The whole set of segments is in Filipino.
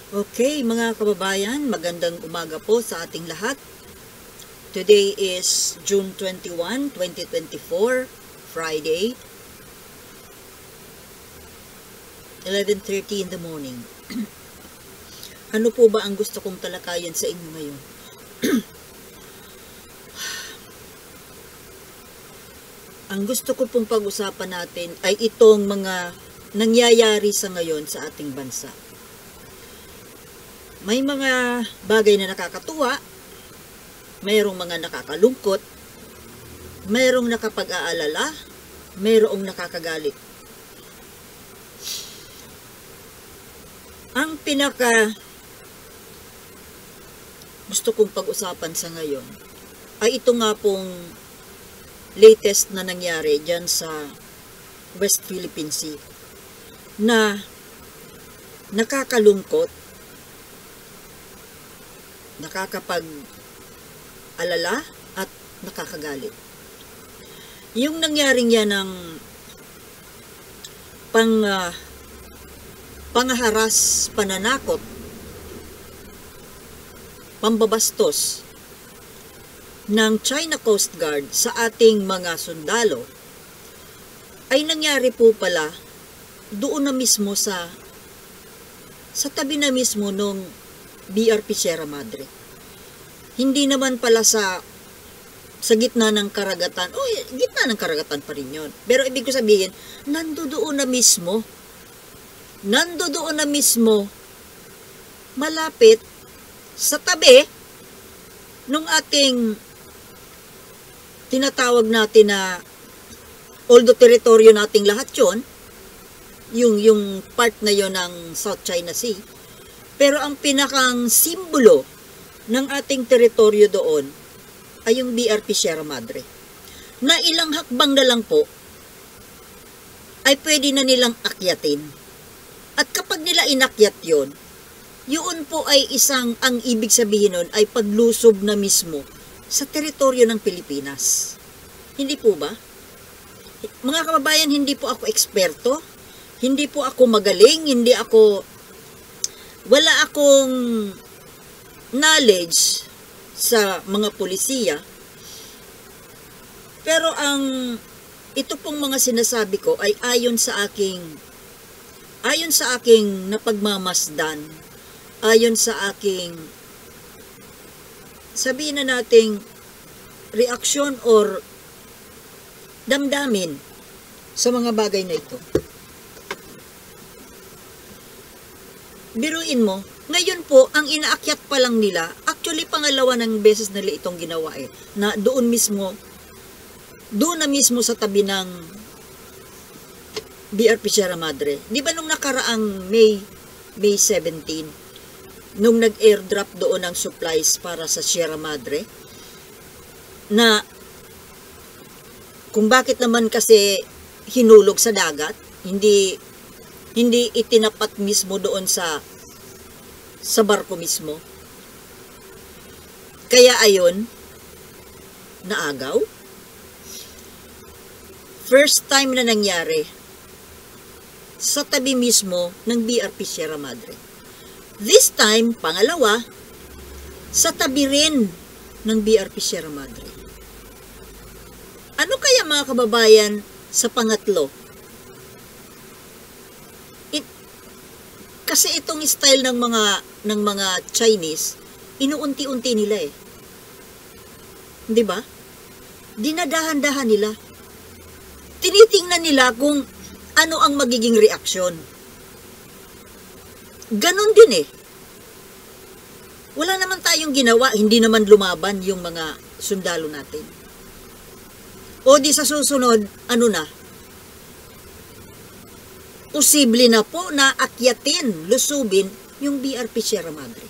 Okay, mga kababayan, magandang umaga po sa ating lahat. Today is June 21, 2024, Friday, 11:30 in the morning. Ano po ba ang gusto kong talakayan sa inyo ngayon? Ang gusto ko pong pag-usapan natin ay itong mga nangyayari sa ngayon sa ating bansa. May mga bagay na nakakatuwa, mayroong mga nakakalungkot, mayroong nakapag-aalala, mayroong nakakagalit. Ang pinaka gusto kong pag-usapan sa ngayon ay ito nga pong latest na nangyari dyan sa West Philippine Sea na nakakalungkot, nakakapag-alala at nakakagalit. Yung nangyaring yan ng pangharas, pananakot, pambabastos ng China Coast Guard sa ating mga sundalo ay nangyari po pala doon na mismo sa tabi na mismo nung BRP Sierra Madre. Hindi naman pala sa gitna ng karagatan. Gitna ng karagatan pa rin yun. Pero ibig ko sabihin, nandoon na mismo, malapit sa tabi nung ating tinatawag natin na although teritoryo nating lahat yun, yung part na yon ng South China Sea, pero ang pinakang simbolo ng ating teritoryo doon ay yung BRP Sierra Madre, na ilang hakbang na lang po ay pwede na nilang akyatin. At kapag nila inakyat yun po ay ang ibig sabihin nun ay paglusob na mismo sa teritoryo ng Pilipinas. Hindi po ba? Mga kababayan, hindi po ako eksperto, hindi po ako magaling, wala akong knowledge sa mga polisiya. Pero ito pong mga sinasabi ko ay ayon sa aking napagmamasdan, ayon sa aking, sabihin na nating, reaksyon or damdamin sa mga bagay na ito. Biruin mo, ngayon po, ang inaakyat pa lang nila, actually pangalawa ng beses nila itong ginawa na doon na mismo sa tabi ng BRP Sierra Madre. Di ba nung nakaraang May 17, nung nag-airdrop doon ng supplies para sa Sierra Madre, na kung bakit naman kasi hinulog sa dagat, hindi itinapat mismo doon sa barko mismo. Kaya ayon, naagaw. First time na nangyari sa tabi mismo ng BRP Sierra Madre. This time, pangalawa, sa tabi rin ng BRP Sierra Madre. Ano kaya mga kababayan sa pangatlo? Kasi itong style ng mga Chinese, inuunti-unti nila Di ba? Dinadahan-dahan nila. Tinitingnan nila kung ano ang magiging reaksyon. Ganon din Wala naman tayong ginawa, hindi naman lumaban yung mga sundalo natin. O di sa susunod, posible na po na akyatin, lusubin yung BRP Sierra Madre.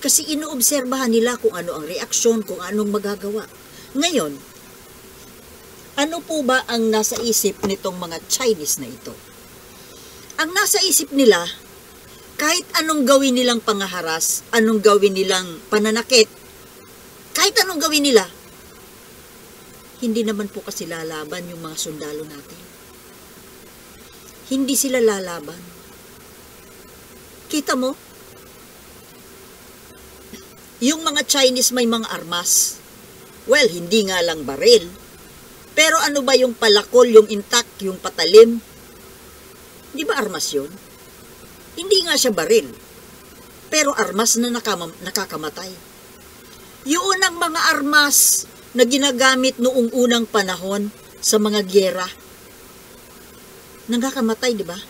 Kasi inoobserbahan nila kung ano ang reaksyon, kung anong magagawa. Ngayon, ano po ba ang nasa isip nitong mga Chinese na ito? Ang nasa isip nila, kahit anong gawin nilang pangaharas, anong gawin nilang pananakit, kahit anong gawin nila, hindi naman po kasi lalaban yung mga sundalo natin. Hindi sila lalaban. Kita mo, yung mga Chinese may mga armas. Well, hindi nga lang baril. Pero ano ba yung palakol, yung intact, yung patalim? Di ba armas yun? Hindi nga siya baril. Pero armas na nakakamatay. Yun ang mga armas na ginagamit noong unang panahon sa mga gyera. Nakakamatay, di ba?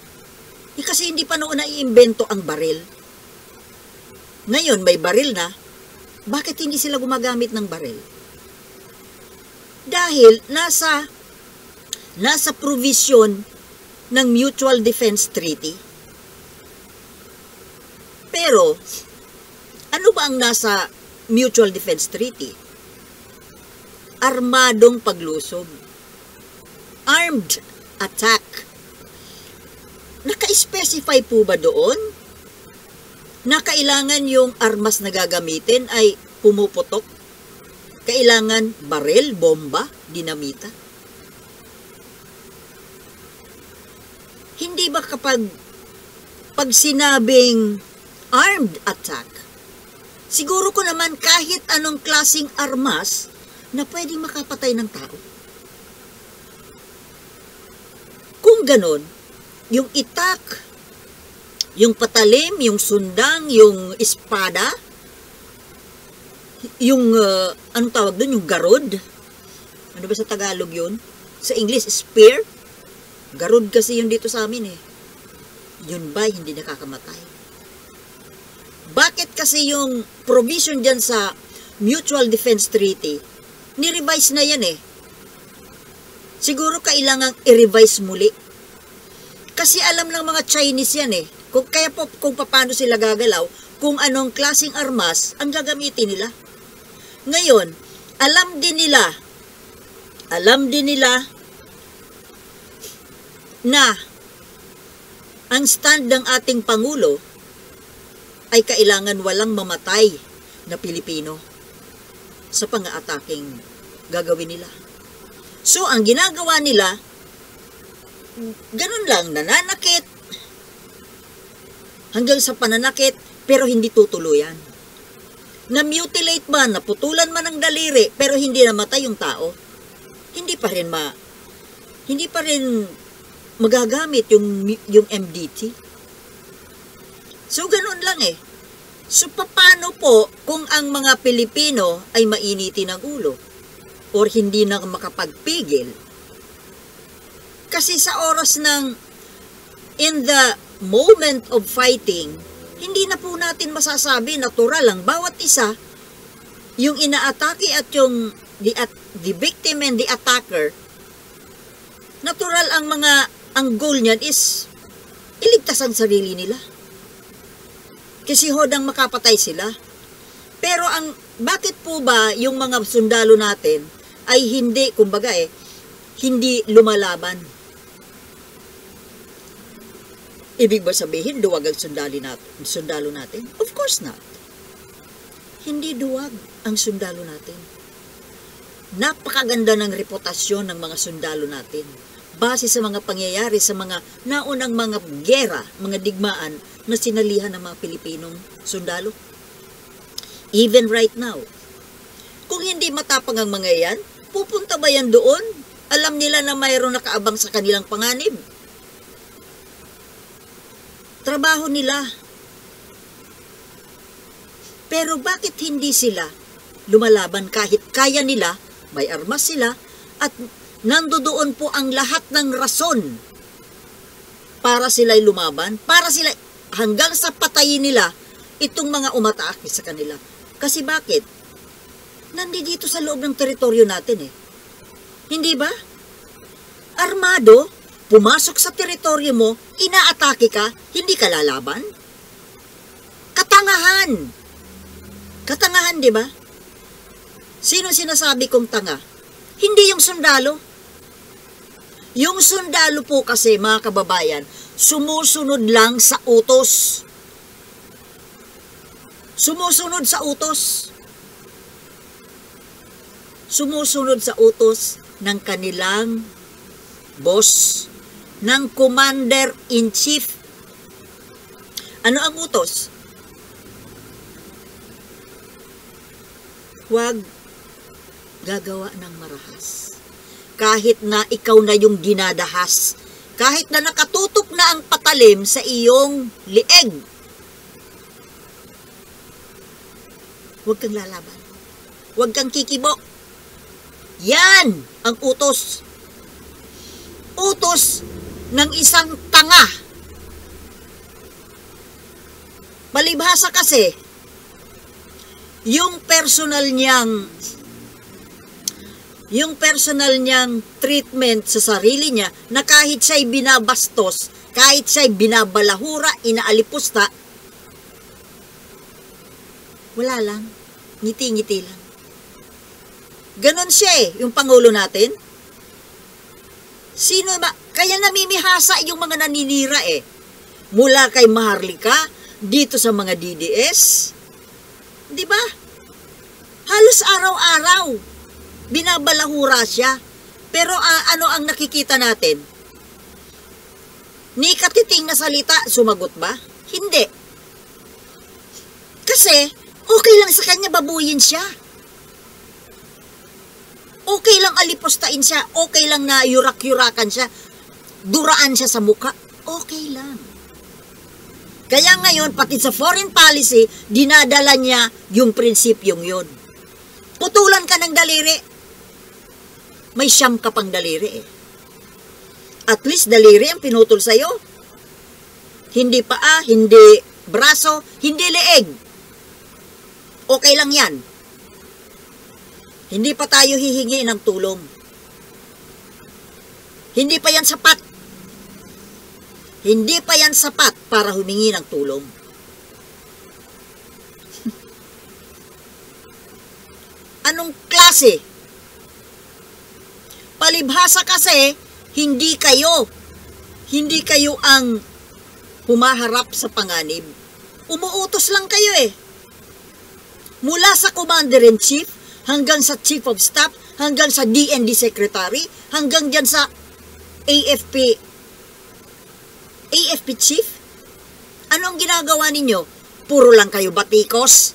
Kasi hindi pa noon naiimbento ang baril. Ngayon, may baril na. Bakit hindi sila gumagamit ng baril? Dahil nasa provision ng Mutual Defense Treaty. Pero, ano ba ang nasa Mutual Defense Treaty? Armadong paglusob. Armed attack. Naka-specify po ba doon na kailangan yung armas na gagamitin ay pumuputok? Kailangan baril, bomba, dinamita? Hindi ba pag sinabing armed attack, siguro ko naman kahit anong klaseng armas na pwedeng makapatay ng tao. Kung ganon, yung itak, yung patalim, yung sundang, yung espada, yung, anong tawag doon, yung garod. Ano ba sa Tagalog yun? Sa English, spear. Garod kasi yun dito sa amin eh. Yun ba hindi nakakamatay? Bakit kasi yung provision dyan sa Mutual Defense Treaty, ni-revise na yan eh. Siguro kailangang i-revise muli. Kasi alam ng mga Chinese yan eh. Kung paano sila gagalaw, kung anong klaseng armas ang gagamitin nila. Ngayon, alam din nila na ang stand ng ating Pangulo ay kailangan walang mamatay na Pilipino sa pang-aataking gagawin nila. So, ang ginagawa nila, ganun lang, nananakit, hanggang sa pananakit, pero hindi tutuluyan. Na-mutilate man, naputulan man ang daliri, pero hindi namatay yung tao. Hindi pa rin magagamit yung MDT. So, ganun lang eh. So, paano po kung ang mga Pilipino ay mainitin ang ulo or hindi na makapagpigil? Kasi sa oras ng in the moment of fighting, hindi na po natin masasabi, natural lang, bawat isa, yung inaatake at yung the victim and the attacker, natural ang goal niyan is iligtas ang sarili nila. Kasi hodang makapatay sila. Pero bakit po ba yung mga sundalo natin ay hindi, kumbaga hindi lumalaban? Ibig ba sabihin, duwag ang sundalo natin? Of course not. Hindi duwag ang sundalo natin. Napakaganda ng reputasyon ng mga sundalo natin. Base sa mga pangyayari, sa mga naunang mga gera, mga digmaan na sinalihan ng mga Pilipinong sundalo. Even right now. Kung hindi matapang ang mga yan, pupunta ba yan doon? Alam nila na mayroon nakaabang sa kanilang panganib. Trabaho nila. Pero bakit hindi sila lumalaban kahit kaya nila, may armas sila, at nandoon po ang lahat ng rason para sila'y lumaban, para sila hanggang sa patayin nila itong mga umatake sa kanila. Kasi bakit? Nandito sa loob ng teritoryo natin eh. Hindi ba? Armado, pumasok sa teritoryo mo, inaatake ka, hindi ka lalaban? Katangahan! Katangahan, di ba? Sino sinasabi kong tanga? Hindi yung sundalo. Yung sundalo po kasi, mga kababayan, sumusunod lang sa utos. Sumusunod sa utos. Sumusunod sa utos ng kanilang boss, ng commander-in-chief. Ano ang utos? Huwag gagawa ng marahas. Kahit na ikaw na yung dinadahas, kahit na nakatutok na ang patalim sa iyong lieg, huwag kang lalaban. Huwag kang kikibo. Yan ang utos. Utos ng isang tanga. Palibhasa kasi, yung personal niyang treatment sa sarili niya na kahit siya'y binabastos, kahit siya'y binabalahura, inaalipusta, wala lang, ngiti-ngiti lang. Ganon siya yung Pangulo natin. Sino ba? Kaya namimihasa yung mga naninira mula kay Maharlika, dito sa mga DDS, di ba? Halos araw-araw, binabalahura siya. Pero ano ang nakikita natin? Ni katiting na salita, sumagot ba? Hindi. Kasi, okay lang sa kanya babuyin siya. Okay lang alipostain siya. Okay lang na yurak-yurakan siya. Duraan siya sa muka. Okay lang. Kaya ngayon, pati sa foreign policy, dinadala niya yung prinsipyong yun. Putulan ka ng daliri. May siyam ka pang daliri At least daliri ang pinutol sa'yo. Hindi paa, hindi braso, hindi leeg. Okay lang yan. Hindi pa tayo hihingi ng tulong. Hindi pa yan sapat. Hindi pa yan sapat para humingi ng tulong. Anong klase? Palibhasa kasi, hindi kayo ang humaharap sa panganib. Umuutos lang kayo Mula sa Commander-in-Chief, hanggang sa Chief of Staff, hanggang sa DND Secretary, hanggang dyan sa AFP Chief. Ano ang ginagawa ninyo? Puro lang kayo batikos.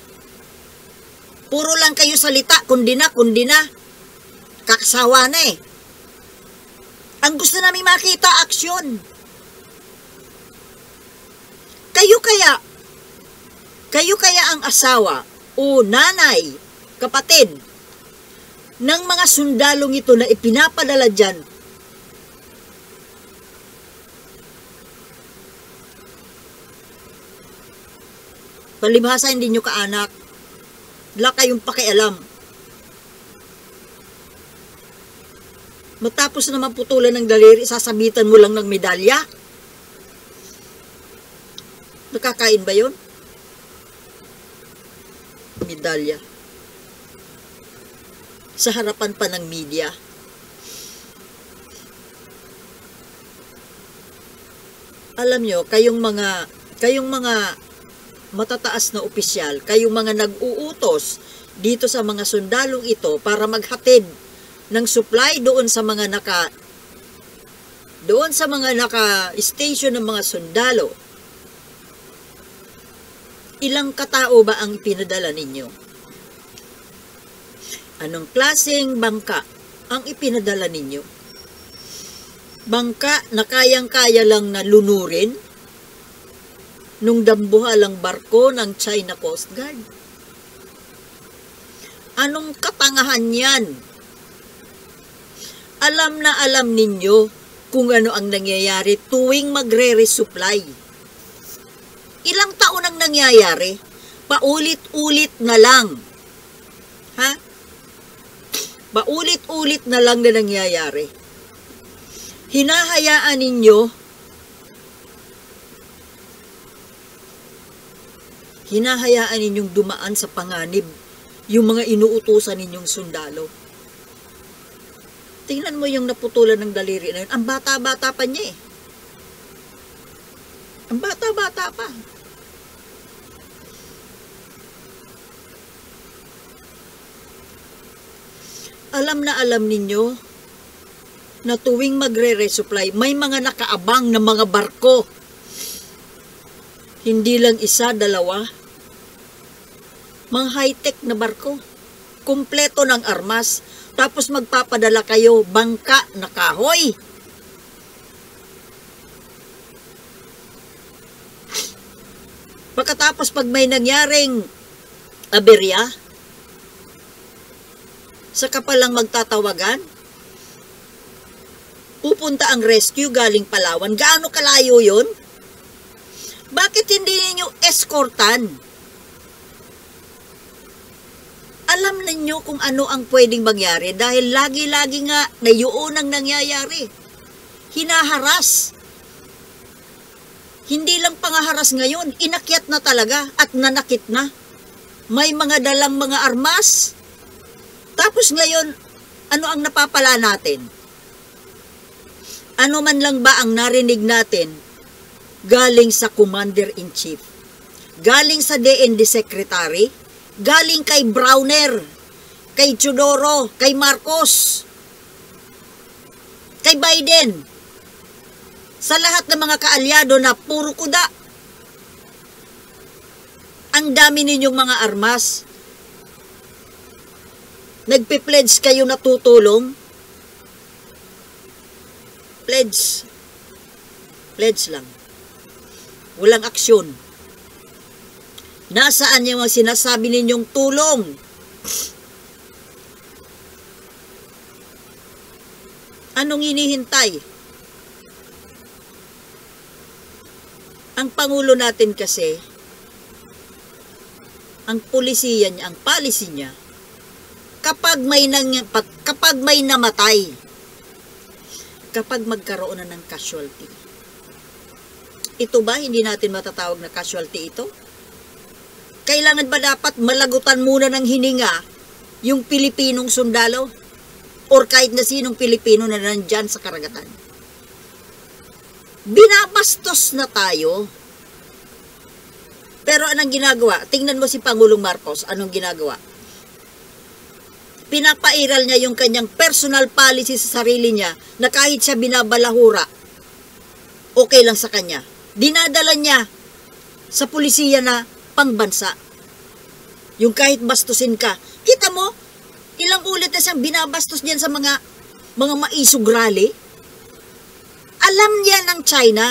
Puro lang kayo salita, kundi na. Kakasawa na Ang gusto namin makita, aksyon. Kayo kaya ang asawa o nanay, kapatid, ng mga sundalong ito na ipinapadala dyan, palibhasa hindi nyo kaanak, wala kayong pakialam. Matapos naman putulan ng daliri, sasabitan mo lang ng medalya. Nakakain ba yun? Medalya. Sa harapan pa ng media. Alam nyo, kayong mga matataas na opisyal, kayong mga nag-uutos dito sa mga sundalong ito para maghatid ng supply doon sa mga naka-station ng mga sundalo. Ilang katao ba ang ipinadala ninyo? Anong klaseng bangka ang ipinadala ninyo? Bangka na kayang-kaya lang na lunurin nung dambuhalang barko ng China Coast Guard? Anong katangahan yan? Alam na alam ninyo kung ano ang nangyayari tuwing magre-resupply. Ilang taon ang nangyayari? Paulit-ulit na lang. Paulit-ulit na lang na nangyayari. Hinahayaan ninyong dumaan sa panganib yung mga inuutusan ninyong sundalo. Tingnan mo yung naputulan ng daliri na yun. Ang bata-bata pa niya Ang bata-bata pa. Alam na alam ninyo na tuwing magre-resupply, may mga nakaabang na mga barko. Hindi lang isa, dalawa. Mga high-tech na barko. Kumpleto ng armas. Tapos magpapadala kayo bangka na kahoy. Pagkatapos pag may nangyaring aberya, saka palang magtatawagan, pupunta ang rescue galing Palawan. Gaano kalayo yun? Bakit hindi niyo escortan? Alam ninyo kung ano ang pwedeng mangyari dahil lagi-lagi nga na yun ang nangyayari. Hinaharas. Hindi lang pangaharas ngayon, inakyat na talaga at nanakit na. May mga dalang mga armas. Tapos ngayon, ano ang napapala natin? Ano man lang ba ang narinig natin galing sa Commander-in-Chief? Galing sa DND Secretary? Galing kay Browner? Kay Teodoro? Kay Marcos? Kay Biden? Sa lahat ng mga kaalyado na puro kuda. Ang dami ninyong mga armas. Nagpe-pledge kayo na tutulong. Pledge. Pledge lang. Walang aksyon. Nasaan yung mga sinasabi ninyong tulong? Anong hinihintay? Ang Pangulo natin kasi, ang pulisiya niya, ang policy niya, kapag may namatay, kapag magkaroon na ng casualty. Ito ba, hindi natin matatawag na casualty ito? Kailangan ba dapat malagutan muna ng hininga yung Pilipinong sundalo? Or kahit na sinong Pilipino na nandyan sa karagatan? Binabastos na tayo. Pero anong ginagawa? Tingnan mo si Pangulong Marcos, anong ginagawa? Pinapairal niya yung kanyang personal policy sa sarili niya na kahit siya binabalahura, okay lang sa kanya. Dinadala niya sa pulisiya na pangbansa. Yung kahit bastusin ka. Kita mo, ilang ulit na siyang binabastos diyan sa mga maisog rally. Alam niya ng China.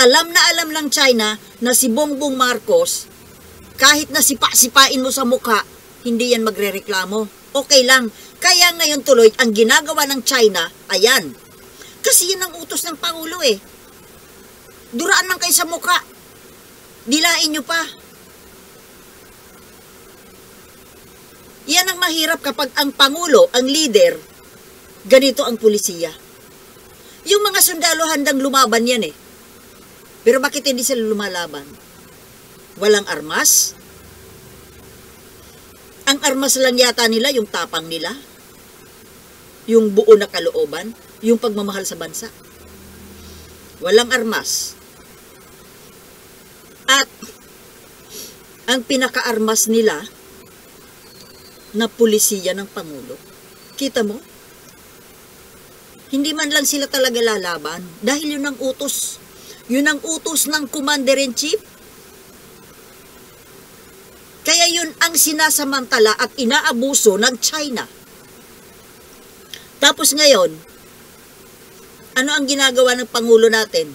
Alam ng China na si Bongbong Marcos, kahit na sipa-sipain mo sa mukha, hindi yan magrereklamo. Okay lang. Kaya ngayon tuloy, ang ginagawa ng China, ayan. Kasi yan ang utos ng Pangulo eh. Duraan man kayo sa mukha. Dilain nyo pa. Yan ang mahirap kapag ang Pangulo, ang leader, ganito ang pulisiya. Yung mga sundalo handang lumaban yan eh. Pero bakit hindi sila lumalaban? Walang armas? Ang armas lang yata nila, yung tapang nila. Yung buo na kalooban. Yung pagmamahal sa bansa. Walang armas. At ang pinaka-armas nila na pulisiya ng Pangulo. Kita mo? Hindi man lang sila talaga lalaban dahil yun ang utos. Yun ang utos ng Commander-in-Chief. Kaya yun ang sinasamantala at inaabuso ng China. Tapos ngayon, ano ang ginagawa ng Pangulo natin?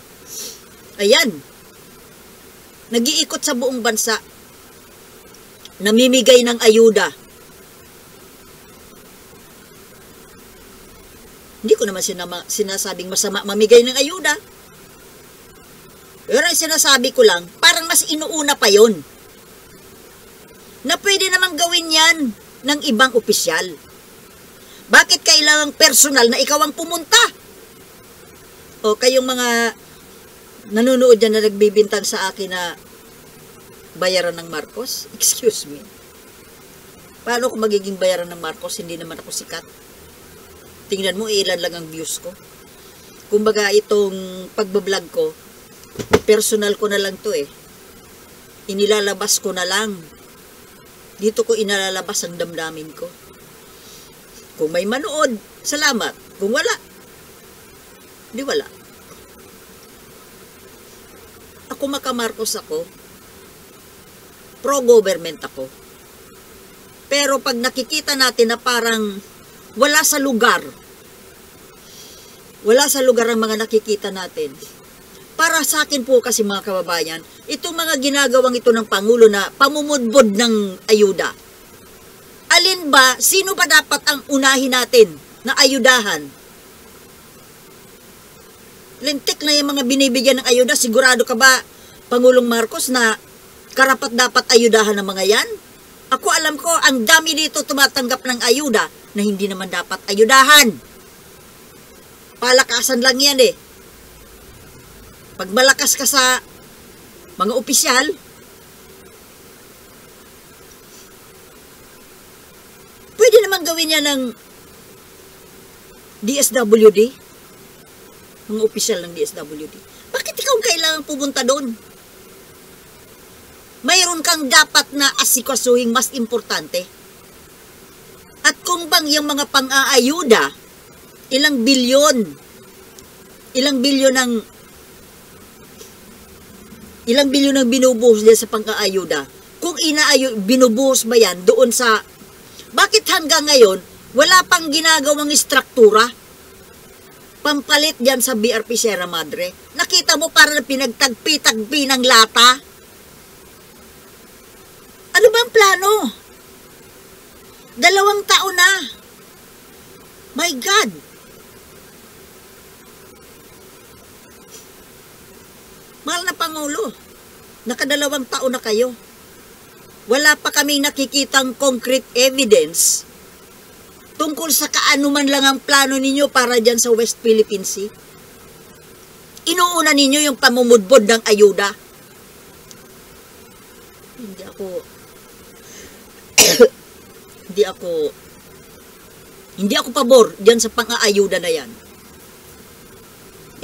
Ayan, nag-iikot sa buong bansa, namimigay ng ayuda. Hindi ko naman sinasabing masama mamigay ng ayuda. Pero ang sinasabi ko lang, parang mas inuuna pa yon. Na pwede namang gawin yan ng ibang opisyal. Bakit kailangang personal na ikaw ang pumunta? O kayong mga nanonood dyan na nagbibintang sa akin na bayaran ng Marcos? Excuse me. Paano ko magiging bayaran ng Marcos? Hindi naman ako sikat. Tingnan mo, ilan lang ang views ko. Kumbaga itong pagbablog ko, personal ko na lang to eh. Inilalabas ko na lang. Dito ko inalalabas ang damdamin ko. Kung may manood, salamat. Kung wala, di wala. Ako kung maka-Marcos ako, pro-government ako. Pero pag nakikita natin na parang wala sa lugar ang mga nakikita natin. Para sa akin po kasi mga kababayan, itong mga ginagawang ito ng Pangulo na pamumudbod ng ayuda. Alin ba, sino ba dapat ang unahin natin na ayudahan? Lintik na yung mga binibigyan ng ayuda, sigurado ka ba, Pangulong Marcos, na karapat dapat ayudahan ng mga yan? Ako alam ko, ang dami dito tumatanggap ng ayuda na hindi naman dapat ayudahan. Palakasan lang yan eh. Pag malakas ka sa mga opisyal, pwede naman gawin yan ng DSWD. Mga opisyal ng DSWD. Bakit ikaw kailangan pumunta doon? Mayroon kang dapat na asikasuhing mas importante. At kung bang yung mga pang-aayuda, ilang bilyon ang binubuhos din sa pang-aayuda. Kung binubuhos ba yan doon sa, bakit hanggang ngayon, wala pang ginagawang istruktura? Pampalit dyan sa BRP Sierra Madre. Nakita mo para na pinagtagpi-tagpi ng lata? Ano ba ang plano? 2 taon na. My God! Mahal na Pangulo, naka2 taon na kayo. Wala pa kaming nakikitang concrete evidence tungkol sa kaanuman lang ang plano ninyo para dyan sa West Philippine Sea. Inuuna ninyo yung pamumudbod ng ayuda. Hindi ako pabor dyan sa pang-aayuda na yan.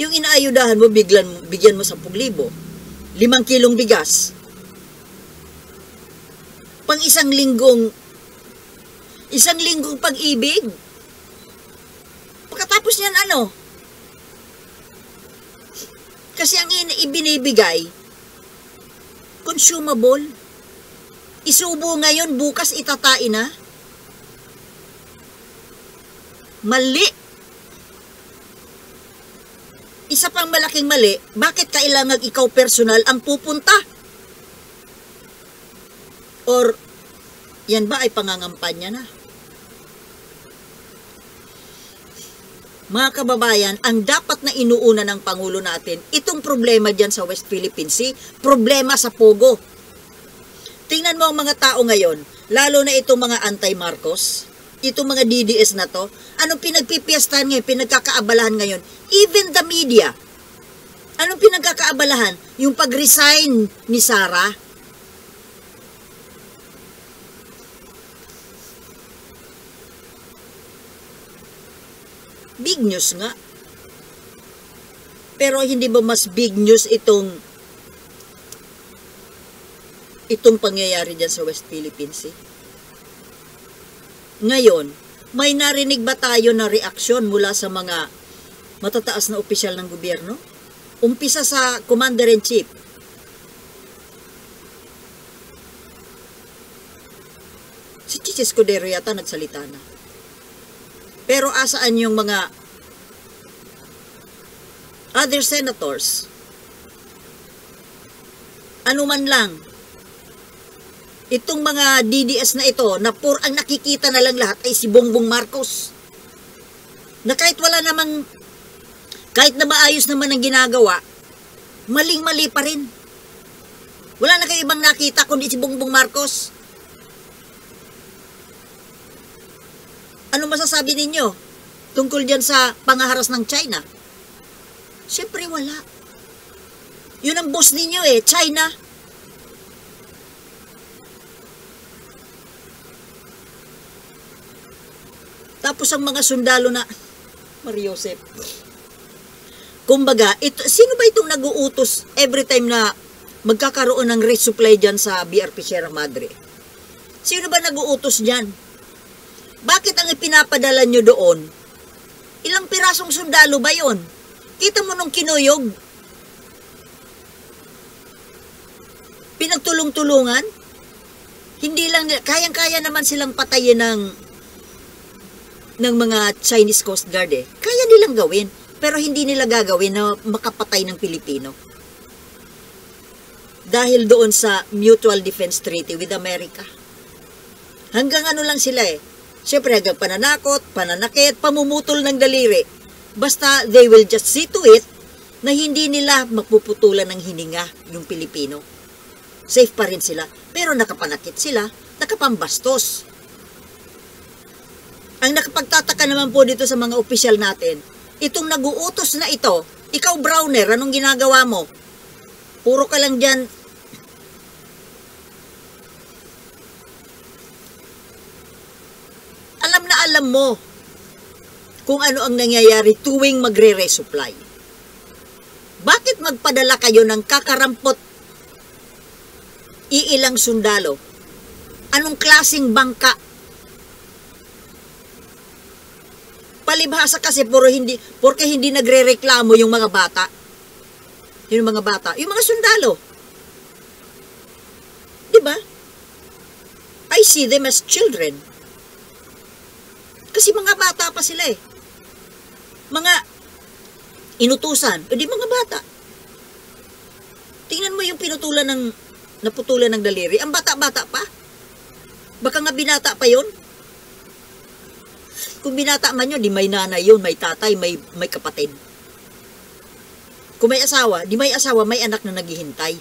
Yung inaayudahan mo, bigyan mo 10,000, 5 kilong bigas. Pang isang linggong pag-ibig. Pagkatapos niyan ano? Kasi ang ibinibigay, consumable. Isubo ngayon, bukas itatain na. Mali. Isa pang malaking mali, bakit kailangan ikaw personal ang pupunta? Or, yan ba ay pangangampanya na? Mga kababayan, ang dapat na inuuna ng Pangulo natin, itong problema dyan sa West Philippine Sea, problema sa Pogo. Tingnan mo ang mga tao ngayon, lalo na itong mga anti-Marcos, itong mga DDS na to, anong pinagpipiyastahan ngayon, pinagkakaabalahan ngayon? Even the media. Anong pinagkakaabalahan? Yung pag-resign ni Sara. Big news nga. Pero hindi ba mas big news itong pangyayari dyan sa West Philippine Sea? Ngayon, may narinig ba tayo na reaksyon mula sa mga matataas na opisyal ng gobyerno? Umpisa sa Commander-in-Chief. Si Chichi Escudero yata nagsalita na. Pero asaan yung mga other senators? Ano man lang, itong mga DDS na ito, na ang nakikita na lang lahat ay si Bongbong Marcos. Na kahit na maayos naman ang ginagawa, maling-mali pa rin. Wala na kayo ibang nakita kundi si Bongbong Marcos. Ano masasabi ninyo tungkol dyan sa pangaharas ng China? Siyempre wala. Yun ang boss ninyo China. Tapos ang mga sundalo na, Mariosep, kumbaga, sino ba itong nag-uutos every time na magkakaroon ng resupply dyan sa BRP Sierra Madre? Sino ba nag-uutos dyan? Bakit ang ipinapadala nyo doon? Ilang pirasong sundalo ba yon? Kita mo nung kinuyog? pinagtulong-tulungan. Hindi lang, kayang-kaya naman silang patayin ng mga Chinese Coast Guard eh. Kaya nilang gawin, pero hindi nila gagawin na makapatay ng Pilipino. Dahil doon sa Mutual Defense Treaty with America. Hanggang ano lang sila eh. Siyempre hanggang pananakot, pananakit, pamumutol ng daliri. Basta they will just see to it na hindi nila mapuputulan ng hininga yung Pilipino. Safe pa rin sila. Pero nakapanakit sila, nakapambastos. Ang nakapagtataka naman po dito sa mga opisyal natin, itong nag-uutos na ito, ikaw Browner, anong ginagawa mo? Puro ka lang dyan. Alam na alam mo kung ano ang nangyayari tuwing magre-resupply. Bakit magpadala kayo ng kakarampot iilang sundalo? Anong klaseng bangka? Palibhasa kasi porque hindi nagrereklamo yung mga bata. Yung mga bata, yung mga sundalo. Diba? I see them as children. Kasi mga bata pa sila eh. Mga inutusan, di mga bata. Tingnan mo yung naputulan ng daliri. Ang bata-bata pa. Baka nga binata pa yun. Kung binata man yun, di may nanay yun, may tatay, may kapatid. Kung may asawa, di may asawa, may anak na naghihintay.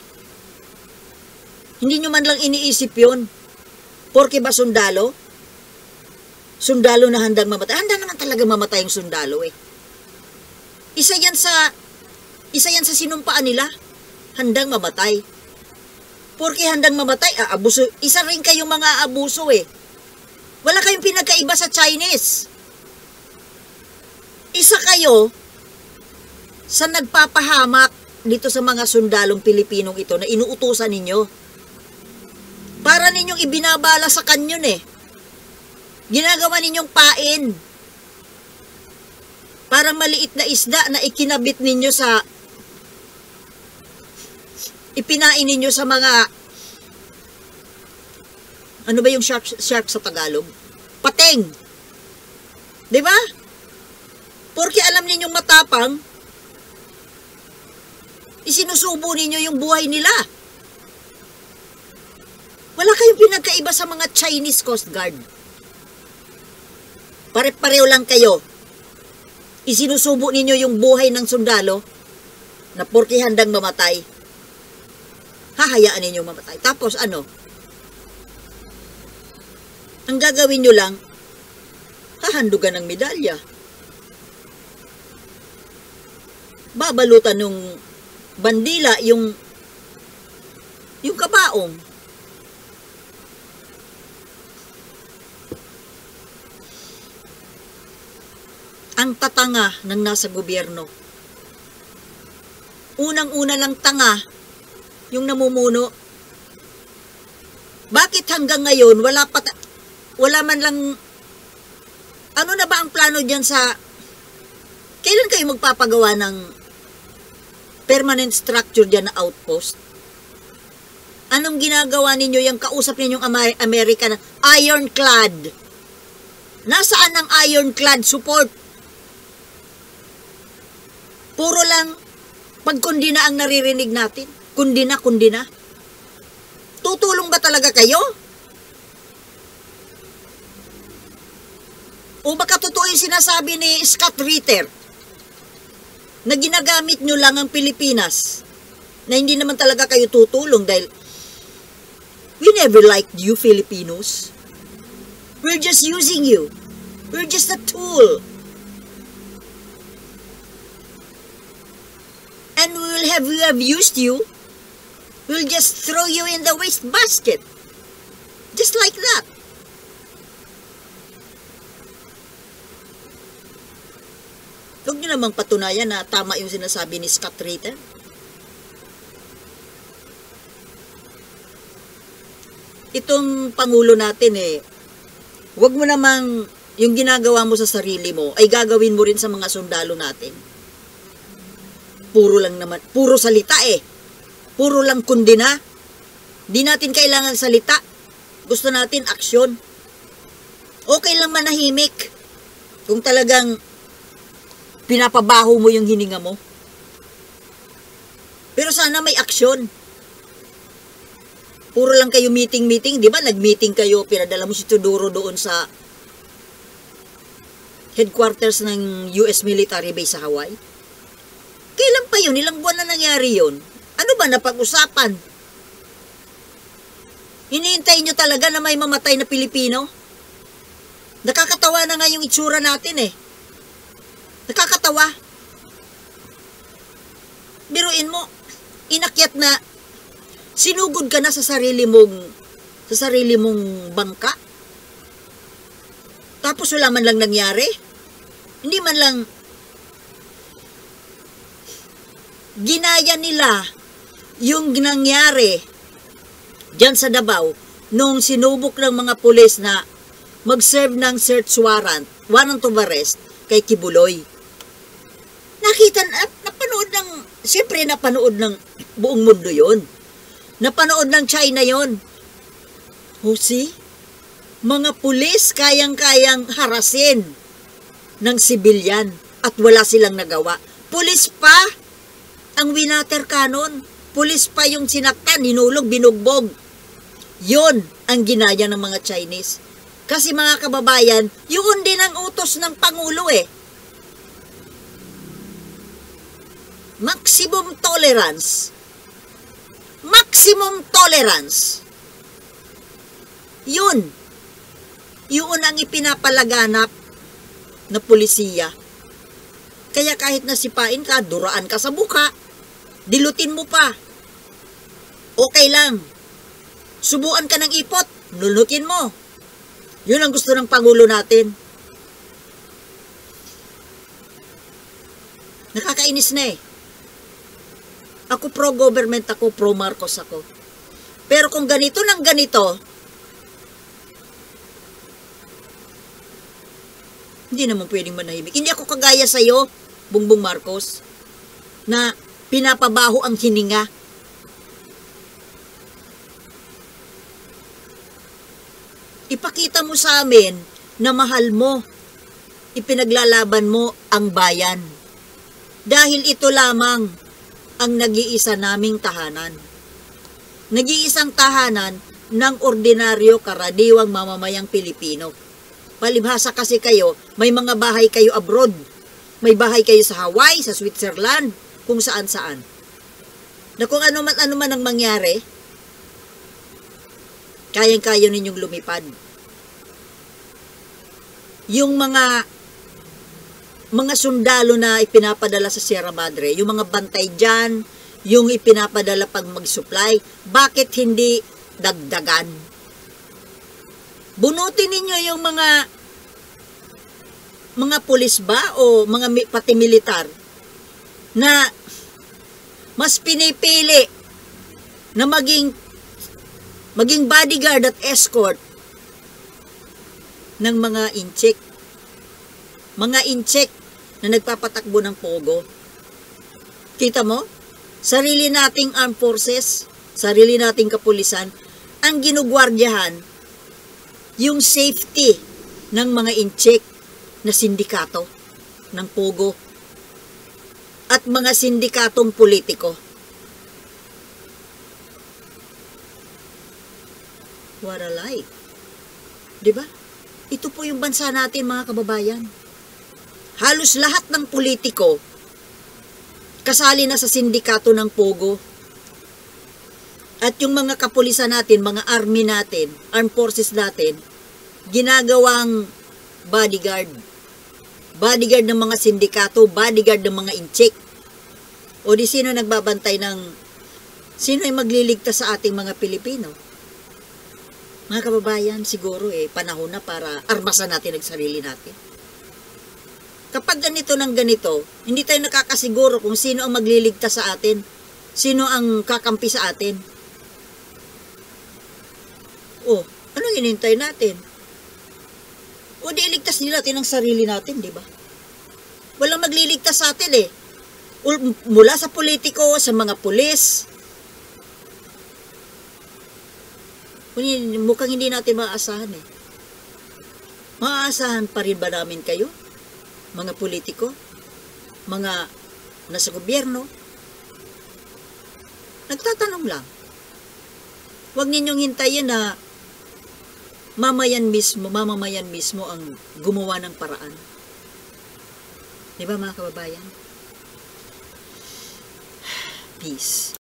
Hindi nyo man lang iniisip yun. Porke ba sundalo? Sundalo na handang mamatay. Handa naman talaga mamatay yung sundalo eh. Isa yan sa sinumpaan nila. Handang mamatay. Porke handang mamatay, aabuso. Isa rin kayong mga abuso eh. Wala kayong pinagkaiba sa Chinese. Isa kayo sa nagpapahamak dito sa mga sundalong Pilipinong ito na inuutusan ninyo. Para ninyong ibinabala sa kanyon eh. Ginagawa ninyong pain. Parang maliit na isda na ikinabit ninyo ipinain ninyo sa mga, ano ba yung shark sa Tagalog? Pateng. Diba? Porque alam ninyong matapang, isinusubo ninyo yung buhay nila. Wala kayong pinagkaiba sa mga Chinese Coast Guard. Pare-pareho lang kayo. Isinusubo ninyo yung buhay ng sundalo na porke handang mamatay. Hahayaan ninyo mamatay. Tapos ano? Ang gagawin nyo lang, hahandugan ng medalya. Babalutan ng bandila yung kabaong. Ang tatanga ng nasa gobyerno. Unang-una lang tanga yung namumuno. Bakit hanggang ngayon wala man lang, ano na ba ang plano dyan kailan kayo magpapagawa ng permanent structure dyan na outpost? Anong ginagawa ninyo yung kausap ninyong Amerika na ironclad? Nasaan ang ironclad support? Puro lang pagkundina ang naririnig natin. Kundina. Tutulong ba talaga kayo? O baka totoo yung sinasabi ni Scott Ritter na ginagamit nyo lang ang Pilipinas na hindi naman talaga kayo tutulong dahil we never liked you Filipinos. We're just using you. We're just a tool. And we have used you, we'll just throw you in the waste basket. Just like that. Huwag nyo namang patunayan na tama yung sinasabi ni Scott Ritter. Itong Pangulo natin huwag mo namang yung ginagawa mo sa sarili mo ay gagawin mo rin sa mga sundalo natin. Puro lang naman, puro salita Puro lang kundina. Di natin kailangan salita. Gusto natin aksyon. Okay lang manahimik kung talagang pinapabaho mo yung hininga mo. Pero sana may aksyon. Puro lang kayo meeting-meeting. Di ba nag-meeting kayo, pinadala mo si Teodoro doon sa headquarters ng US military base sa Hawaii? Kailan pa yun? Ilang buwan na nangyari yun? Ano ba napag-usapan? Hinihintay nyo talaga na may mamatay na Pilipino? Nakakatawa na nga yung itsura natin eh. Nakakatawa. Biruin mo, inakyat na, sinugod ka na sa sarili mong bangka. Tapos wala man lang nangyari. Hindi man lang ginaya nila yung nangyari diyan sa Davao nung sinubok ng mga pulis na mag-serve ng search warrant of arrest kay Kibuloy. Siyempre napanood ng buong mundo yon. Napanood ng China yon. See? Mga pulis kayang-kayang harasin ng sibilyan at wala silang nagawa. Pulis pa ang winater cannon. Pulis pa yung sinaktan, hinulog, binugbog. Yon ang ginaya ng mga Chinese. Kasi mga kababayan, yun din ang utos ng Pangulo eh. Maximum tolerance. Maximum tolerance. Yun ang ipinapalaganap na pulisiya. Kaya kahit nasipain ka, duraan ka sa mukha, dilutin mo pa. Okay lang. Subuan ka ng ipot, nunukin mo. Yun ang gusto ng Pangulo natin. Nakakainis na eh. Ako pro-government ako, pro-Marcos ako. Pero kung ganito ng ganito, hindi naman pwedeng manahimik. Hindi ako kagaya sa'yo, Bongbong Marcos, na pinapabaho ang hininga. Ipakita mo sa amin na mahal mo, ipinaglalaban mo ang bayan. Dahil ito lamang ang nag-iisa naming tahanan. Nag-iisang tahanan ng ordinaryo karaniwang mamamayang Pilipino. Palibhasa kasi kayo, may mga bahay kayo abroad. May bahay kayo sa Hawaii, sa Switzerland, kung saan-saan. Na kung ano man ang mangyari, kayang-kaya ninyong lumipad. Yung mga sundalo na ipinapadala sa Sierra Madre, yung mga bantay dyan, yung ipinapadala pag mag-supply, bakit hindi dagdagan? Bunutin ninyo yung mga pulis ba o pati militar na mas pinipili na maging bodyguard at escort ng mga incheck. Mga incheck na nagpapatakbo ng pogo. Kita mo? Sarili nating armed forces, sarili nating kapulisan, ang ginugwardyahan yung safety ng mga incheck na sindikato ng pogo at mga sindikatong politiko. What a life. Diba? Ito po yung bansa natin, mga kababayan. Halos lahat ng politiko kasali na sa sindikato ng pogo. At yung mga kapulisan natin, mga army natin, armed forces natin, ginagawang bodyguard. Bodyguard ng mga sindikato, bodyguard ng mga incheck. O di sino nagbabantay sino ay magliligtas sa ating mga Pilipino? Mga kababayan, siguro panahon na para armasan natin ang sarili natin. Kapag ganito ng ganito, hindi tayo nakakasiguro kung sino ang magliligtas sa atin, sino ang kakampi sa atin. O, anong hinintay natin? O, di iligtas nila natin ang sarili natin, di ba? Walang magliligtas sa atin Mula sa politiko, sa mga pulis, Mukhang hindi natin maaasahan eh. Maaasahan pa rin ba namin kayo? Mga politiko? Mga nasa gobyerno? Nagtatanong lang. Huwag ninyong hintayin na mamamayan mismo ang gumawa ng paraan. Di ba mga kababayan? Peace.